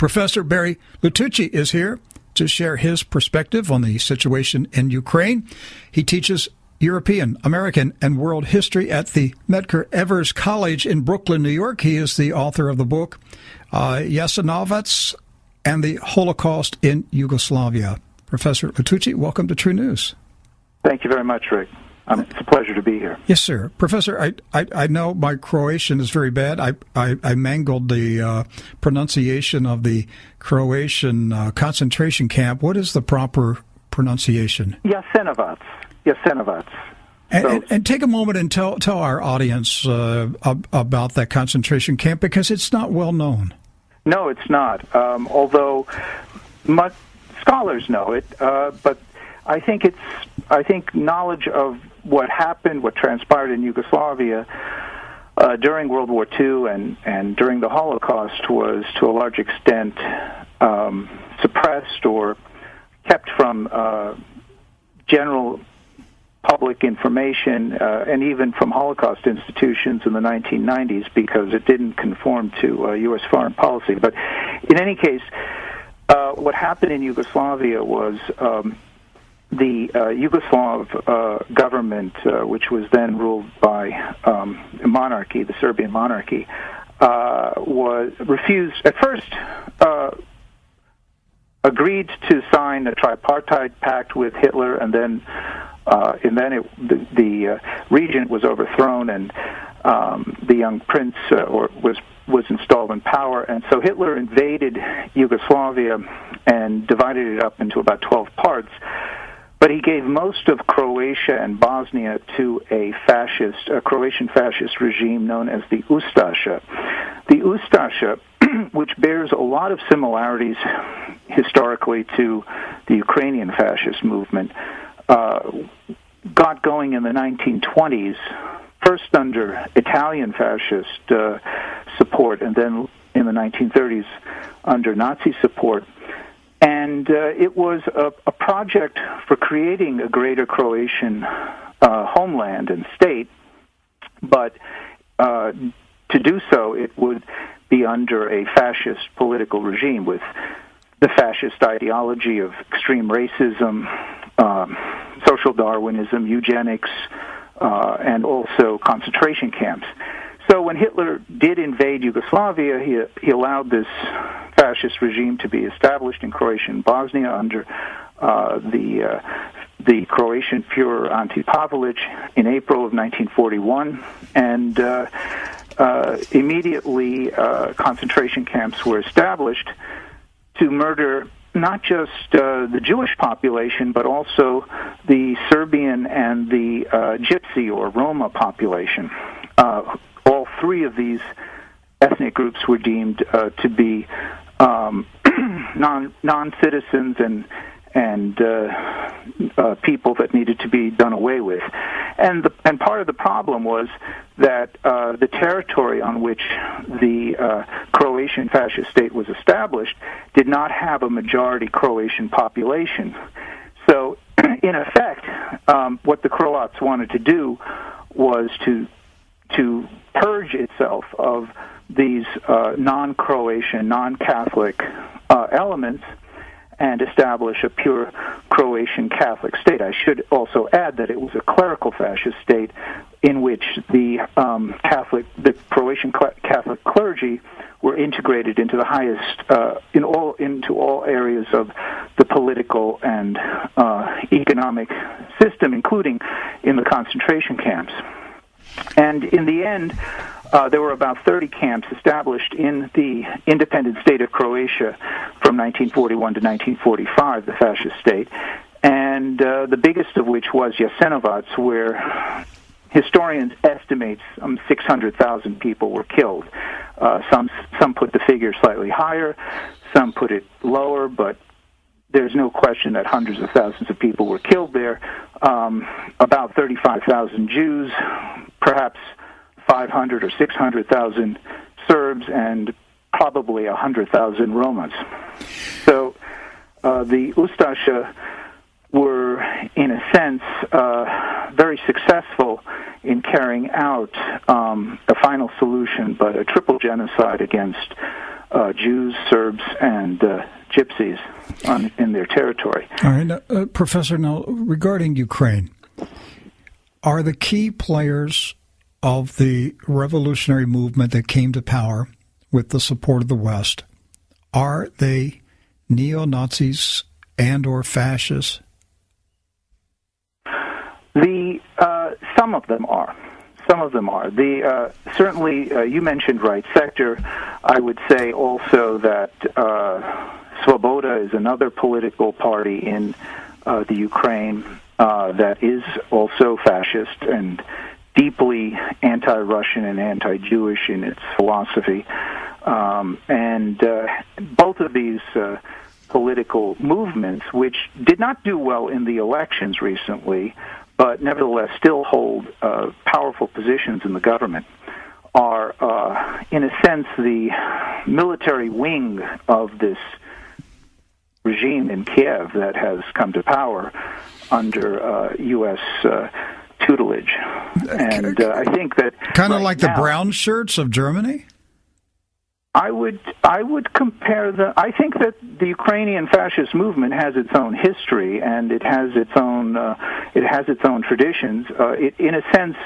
Professor Barry Lituchy is here to share his perspective on the situation in Ukraine. He teaches European, American, and world history at the Medgar Evers College in Brooklyn, New York. He is the author of the book, Jasenovac and the Holocaust in Yugoslavia. Professor Lituchy, welcome to True News. Thank you very much, Rick. It's a pleasure to be here. Yes, sir. Professor, I know my Croatian is very bad. I mangled the pronunciation of the Croatian concentration camp. What is the proper pronunciation? Jasenovac. And take a moment and tell our audience about that concentration camp, because it's not well known. No, it's not. Although scholars know it, but I think knowledge of what happened, what transpired in Yugoslavia during World War II and during the Holocaust was to a large extent suppressed or kept from general public information and even from Holocaust institutions in the 1990s because it didn't conform to U.S. foreign policy. But in any case, what happened in Yugoslavia was the Yugoslav government, which was then ruled by monarchy, the Serbian monarchy, was refused at first. Agreed to sign a tripartite pact with Hitler, and then the regent was overthrown, and the young prince was installed in power, and so Hitler invaded Yugoslavia and divided it up into about 12 parts. But he gave most of Croatia and Bosnia to a Croatian fascist regime known as the Ustaša. The Ustaša, which bears a lot of similarities historically to the Ukrainian fascist movement, got going in the 1920s, first under Italian fascist support, and then in the 1930s under Nazi support. And it was a project for creating a greater Croatian homeland and state, but to do so, it would be under a fascist political regime with the fascist ideology of extreme racism, social Darwinism, eugenics, and also concentration camps. So when Hitler did invade Yugoslavia, he allowed this fascist regime to be established in Croatia and Bosnia under the Croatian Führer Ante Pavelić in April of 1941, and immediately concentration camps were established to murder not just the Jewish population, but also the Serbian and the Gypsy or Roma population. All three of these ethnic groups were deemed to be non-citizens and people that needed to be done away with. And part of the problem was that the territory on which the Croatian fascist state was established did not have a majority Croatian population. So, in effect, what the Croats wanted to do was to purge itself of these non-Croatian, non-Catholic elements and establish a pure Croatian Catholic state. I should also add that it was a clerical fascist state in which the Croatian Catholic clergy were integrated into the highest into all areas of the political and economic system, including in the concentration camps. And in the end, there were about 30 camps established in the independent state of Croatia from 1941 to 1945, the fascist state, and the biggest of which was Jasenovac, where historians estimate 600,000 people were killed. Some put the figure slightly higher, some put it lower, but there's no question that hundreds of thousands of people were killed there. About 35,000 Jews, perhaps 500 or 600,000 Serbs, and probably 100,000 Romas. So the Ustaša were, in a sense, very successful in carrying out a final solution, but a triple genocide against Jews, Serbs, and Gypsies in their territory. All right, now, Professor, now regarding Ukraine, are the key players of the revolutionary movement that came to power with the support of the West, are they neo-Nazis and or fascists? Some of them are. Some of them are. Certainly, you mentioned right sector. I would say also that Svoboda is another political party in the Ukraine that is also fascist and deeply anti-Russian and anti-Jewish in its philosophy. And both of these political movements, which did not do well in the elections recently, but nevertheless still hold powerful positions in the government, are, in a sense, the military wing of this regime in Kiev that has come to power under U.S. tutelage. And I think that kind of like the brown shirts of Germany? I would compare I think that the Ukrainian fascist movement has its own history and it has its own traditions. In a sense,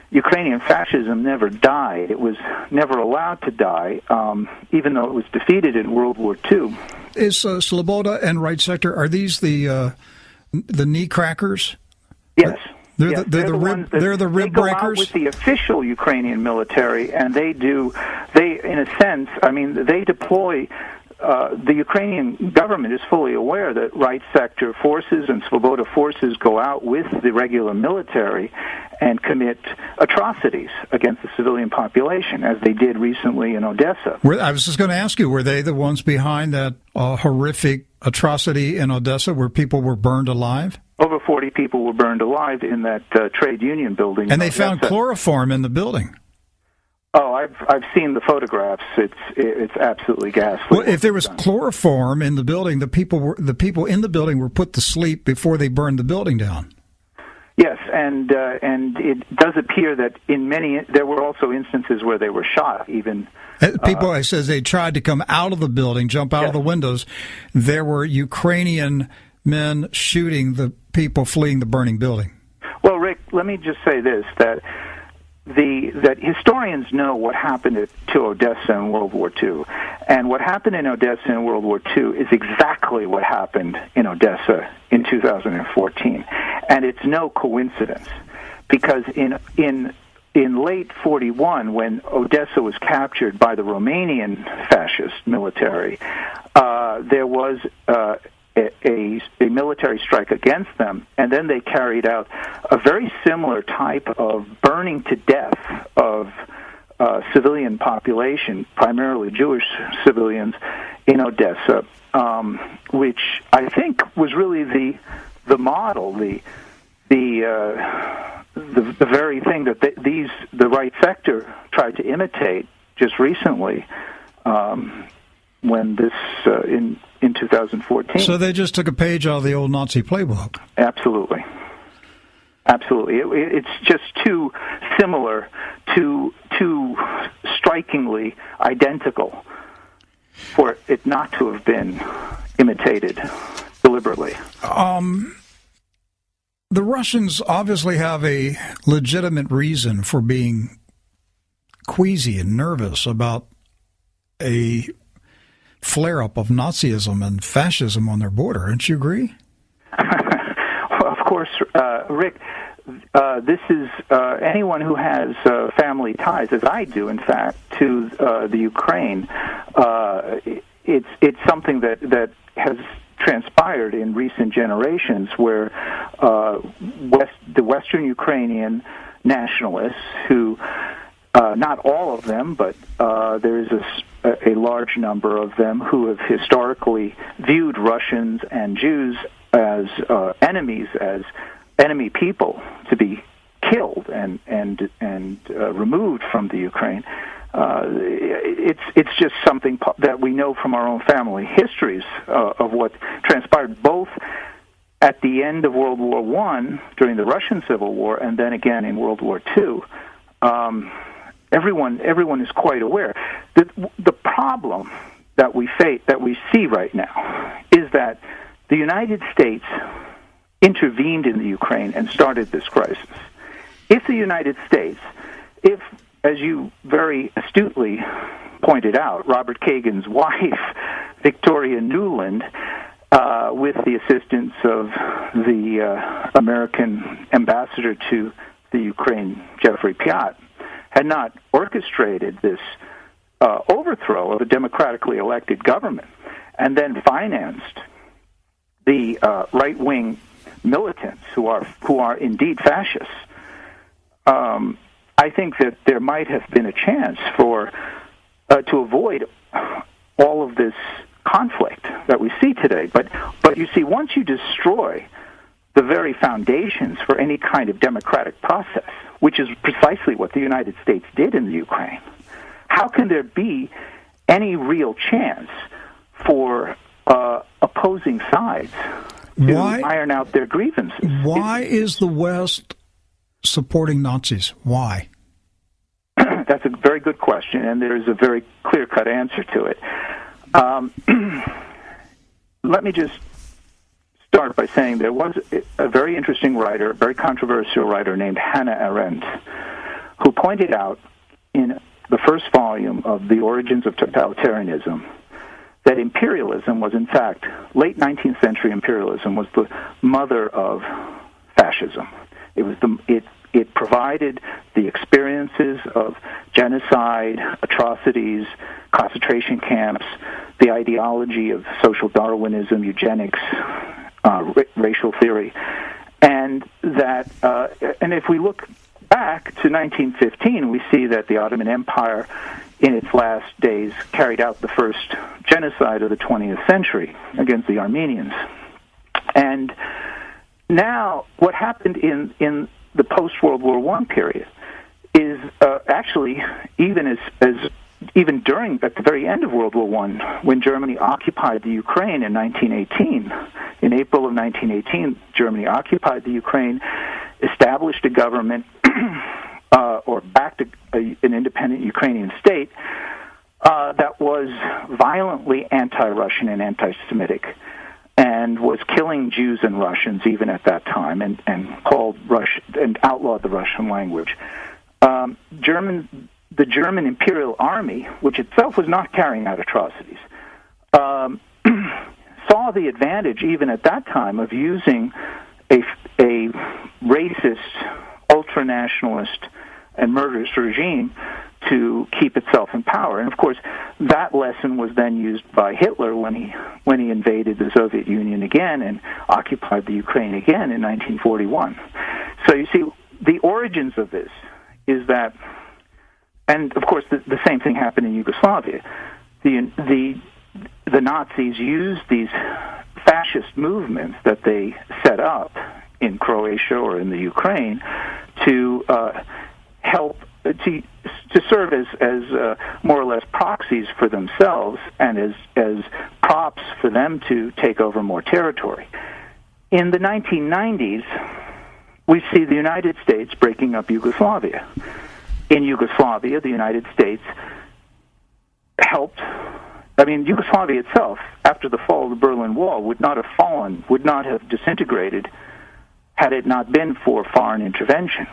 Ukrainian fascism never died. It was never allowed to die, even though it was defeated in World War II. Is Sloboda and Right Sector, are these the knee crackers? Yes. They're the rib go breakers. Out with the official Ukrainian military, and they in a sense, I mean, they deploy. The Ukrainian government is fully aware that Right Sector forces and Svoboda forces go out with the regular military and commit atrocities against the civilian population, as they did recently in Odessa. I was just going to ask you, were they the ones behind that horrific atrocity in Odessa where people were burned alive? Over 40 people were burned alive in that trade union building. And they found chloroform in the building. Oh, I've seen the photographs. It's absolutely ghastly. Well, if there was chloroform in the building, the people in the building were put to sleep before they burned the building down. Yes, and it does appear that there were also instances where they were shot. Even people, it says they tried to come out of the building, jump out of the windows. There were Ukrainian men shooting the people fleeing the burning building. Well, Rick, let me just say this: that historians know what happened to Odessa in World War II, and what happened in Odessa in World War II is exactly what happened in Odessa in 2014, and it's no coincidence, because in late 41, when Odessa was captured by the Romanian fascist military, there was a military strike against them, and then they carried out a very similar type of burning to death of civilian population, primarily Jewish civilians, in Odessa, which I think was really the model, the very thing that the Right Sector tried to imitate just recently. When this in 2014. So they just took a page out of the old Nazi playbook. Absolutely. It's just too similar, too strikingly identical for it not to have been imitated deliberately. The Russians obviously have a legitimate reason for being queasy and nervous about a flare-up of Nazism and fascism on their border. Don't you agree? Well, of course, Rick, this is anyone who has family ties, as I do, in fact, to the Ukraine. It's something that has transpired in recent generations, where the Western Ukrainian nationalists, who not all of them, but there is a large number of them who have historically viewed Russians and Jews as enemies, as enemy people to be killed and removed from the Ukraine. It's just something that we know from our own family histories of what transpired both at the end of World War I during the Russian Civil War and then again in World War II. everyone is quite aware. The problem that we see right now is that the United States intervened in the Ukraine and started this crisis. If the United States, as you very astutely pointed out, Robert Kagan's wife, Victoria Nuland, with the assistance of the American ambassador to the Ukraine, Jeffrey Piat, had not orchestrated this overthrow of a democratically elected government and then financed the right-wing militants who are indeed fascists, I think that there might have been a chance to avoid all of this conflict that we see today. But you see, once you destroy the very foundations for any kind of democratic process, which is precisely what the United States did in the Ukraine, how can there be any real chance for opposing sides to iron out their grievances? Why is the West supporting Nazis? Why? That's a very good question, and there's a very clear-cut answer to it. Let me just start by saying there was a very interesting writer, a very controversial writer named Hannah Arendt, who pointed out in the first volume of The Origins of Totalitarianism that imperialism was, in fact, late 19th century imperialism was the mother of fascism. It provided the experiences of genocide, atrocities, concentration camps, the ideology of social Darwinism, eugenics, racial theory, and if we look back to 1915, we see that the Ottoman Empire, in its last days, carried out the first genocide of the 20th century against the Armenians. And now, what happened in the post-World War I period is actually even during, at the very end of World War I, when Germany occupied the Ukraine in 1918, in April of 1918, Germany occupied the Ukraine, established a government, or backed an independent Ukrainian state that was violently anti-Russian and anti-Semitic, and was killing Jews and Russians even at that time, and called Russian and outlawed the Russian language. The German Imperial Army, which itself was not carrying out atrocities, saw the advantage even at that time of using a racist, ultra-nationalist, and murderous regime to keep itself in power. And of course, that lesson was then used by Hitler when he invaded the Soviet Union again and occupied the Ukraine again in 1941. So you see, the origins of this is that, and of course the same thing happened in Yugoslavia. The Nazis used these fascist movements that they set up in Croatia or in the Ukraine to help to serve as more or less proxies for themselves and as props for them to take over more territory. In the 1990s, we see the United States breaking up Yugoslavia. In Yugoslavia, the United States helped. I mean, Yugoslavia itself, after the fall of the Berlin Wall, would not have fallen, would not have disintegrated, had it not been for foreign intervention.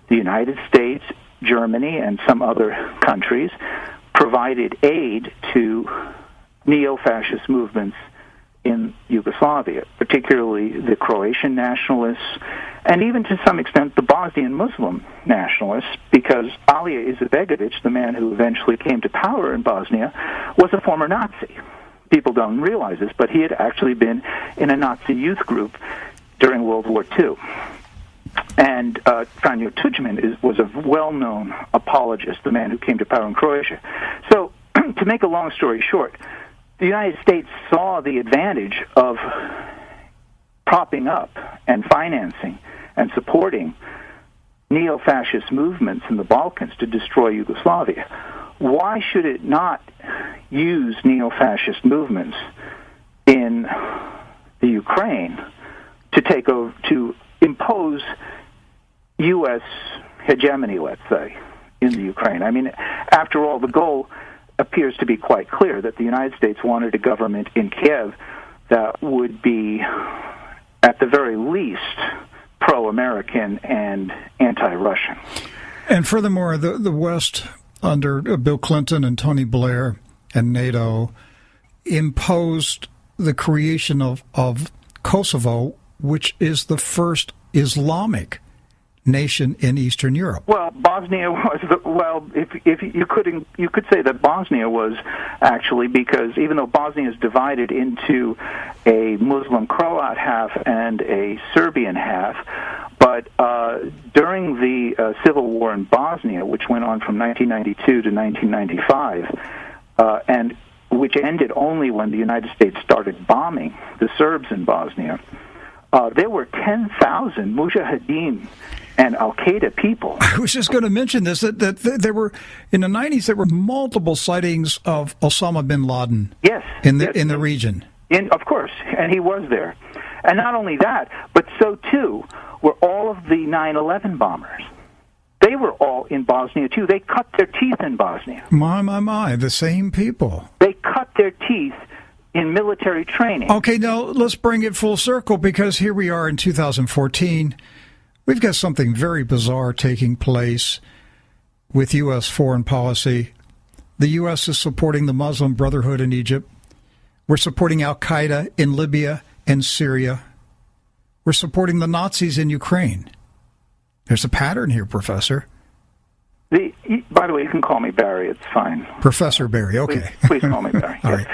The United States, Germany, and some other countries provided aid to neo-fascist movements in Yugoslavia, particularly the Croatian nationalists, and even to some extent the Bosnian Muslim nationalists, because Alija Izetbegović, the man who eventually came to power in Bosnia, was a former Nazi. People don't realize this, but he had actually been in a Nazi youth group during World War II. And Franjo Tuđman was a well-known apologist, the man who came to power in Croatia. So, to make a long story short, the United States saw the advantage of propping up and financing and supporting neo-fascist movements in the Balkans to destroy Yugoslavia. Why should it not use neo-fascist movements in the Ukraine to take over, to impose U.S. hegemony, let's say, in the Ukraine. I mean, after all, the goal appears to be quite clear, that the United States wanted a government in Kiev that would be, at the very least, pro-American and anti-Russian. And furthermore, the West, under Bill Clinton and Tony Blair and NATO, imposed the creation of Kosovo, which is the first Islamic nation in Eastern Europe. Well, Bosnia was if you could say that Bosnia was actually, because even though Bosnia is divided into a Muslim Croat half and a Serbian half, but during the civil war in Bosnia, which went on from 1992 to 1995, and which ended only when the United States started bombing the Serbs in Bosnia, there were 10,000 Mujahideen and Al-Qaeda people. I was just going to mention this, that there were, in the 90s, there were multiple sightings of Osama bin Laden in the region. Of course, and he was there. And not only that, but so too were all of the 9/11 bombers. They were all in Bosnia too. They cut their teeth in Bosnia. My, the same people. They cut their teeth in military training. Okay, now let's bring it full circle, because here we are in 2014. We've got something very bizarre taking place with U.S. foreign policy. The U.S. is supporting the Muslim Brotherhood in Egypt. We're supporting Al-Qaeda in Libya and Syria. We're supporting the Nazis in Ukraine. There's a pattern here, Professor. By the way, you can call me Barry. It's fine. Professor Barry, okay. Please call me Barry. All right.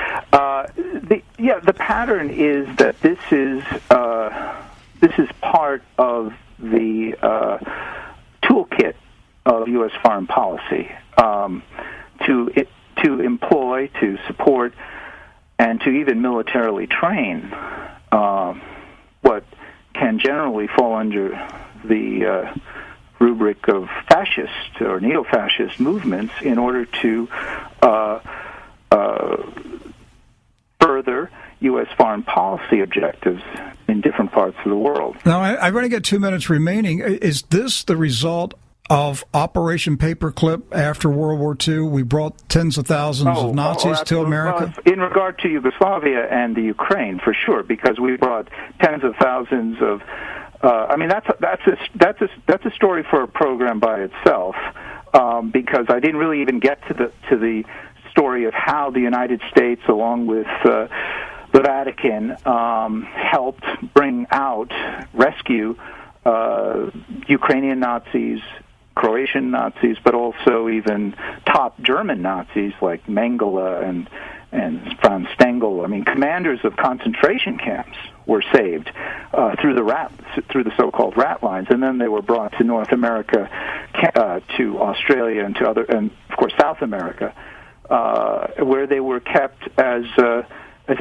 The pattern is that this is part of the toolkit of U.S. foreign policy to employ, to support, and to even militarily train what can generally fall under the rubric of fascist or neo-fascist movements in order to further U.S. foreign policy objectives in different parts of the world. Now, I've only got 2 minutes remaining. Is this the result of Operation Paperclip after World War II? We brought tens of thousands of Nazis to America? In regard to Yugoslavia and the Ukraine, for sure, because we brought tens of thousands of... that's a story for a program by itself, because I didn't really even get to the story of how the United States, along with the Vatican, helped rescue Ukrainian Nazis, Croatian Nazis, but also even top German Nazis like Mengele and Franz Stengel. I mean, commanders of concentration camps were saved through the so-called rat lines, and then they were brought to North America, to Australia, and and of course South America, where they were kept as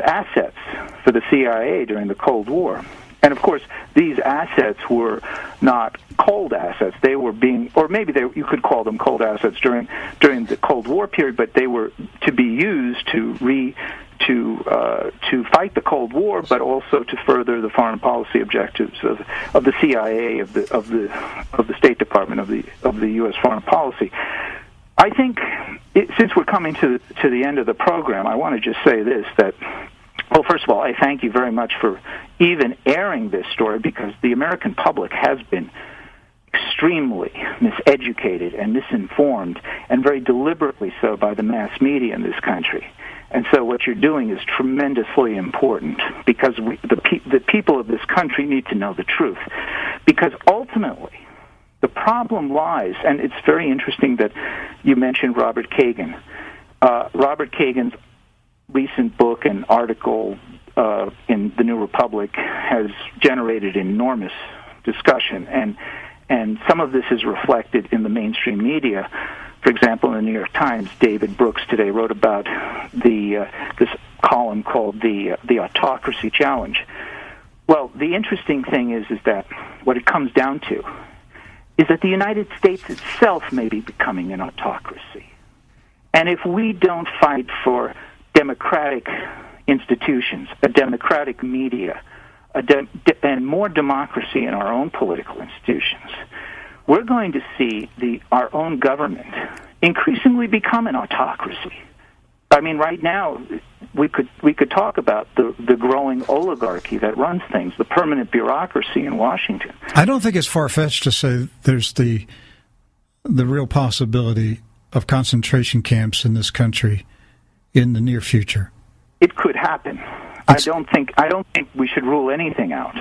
assets for the CIA during the Cold War. And of course, these assets were not cold assets. They were you could call them cold assets during the Cold War period, but they were to be used to fight the Cold War, but also to further the foreign policy objectives of the CIA, of the State Department, of the U.S. foreign policy. I think, since we're coming to the end of the program, I want to just say this, that, well, first of all, I thank you very much for even airing this story, because the American public has been extremely miseducated and misinformed, and very deliberately so by the mass media in this country. And so what you're doing is tremendously important, because the people of this country need to know the truth. Because ultimately, the problem lies, and it's very interesting that you mentioned Robert Kagan. Robert Kagan's recent book and article in the New Republic has generated enormous discussion, and some of this is reflected in the mainstream media. For example, in the New York Times, David Brooks today wrote about this column called the Autocracy Challenge. Well, the interesting thing is that what it comes down to is that the United States itself may be becoming an autocracy. And if we don't fight for democratic institutions, a democratic media, and more democracy in our own political institutions, we're going to see our own government increasingly become an autocracy. I mean, right now, we could talk about the growing oligarchy that runs things, the permanent bureaucracy in Washington. I don't think it's far-fetched to say there's the real possibility of concentration camps in this country in the near future. It could happen. I don't think we should rule anything out.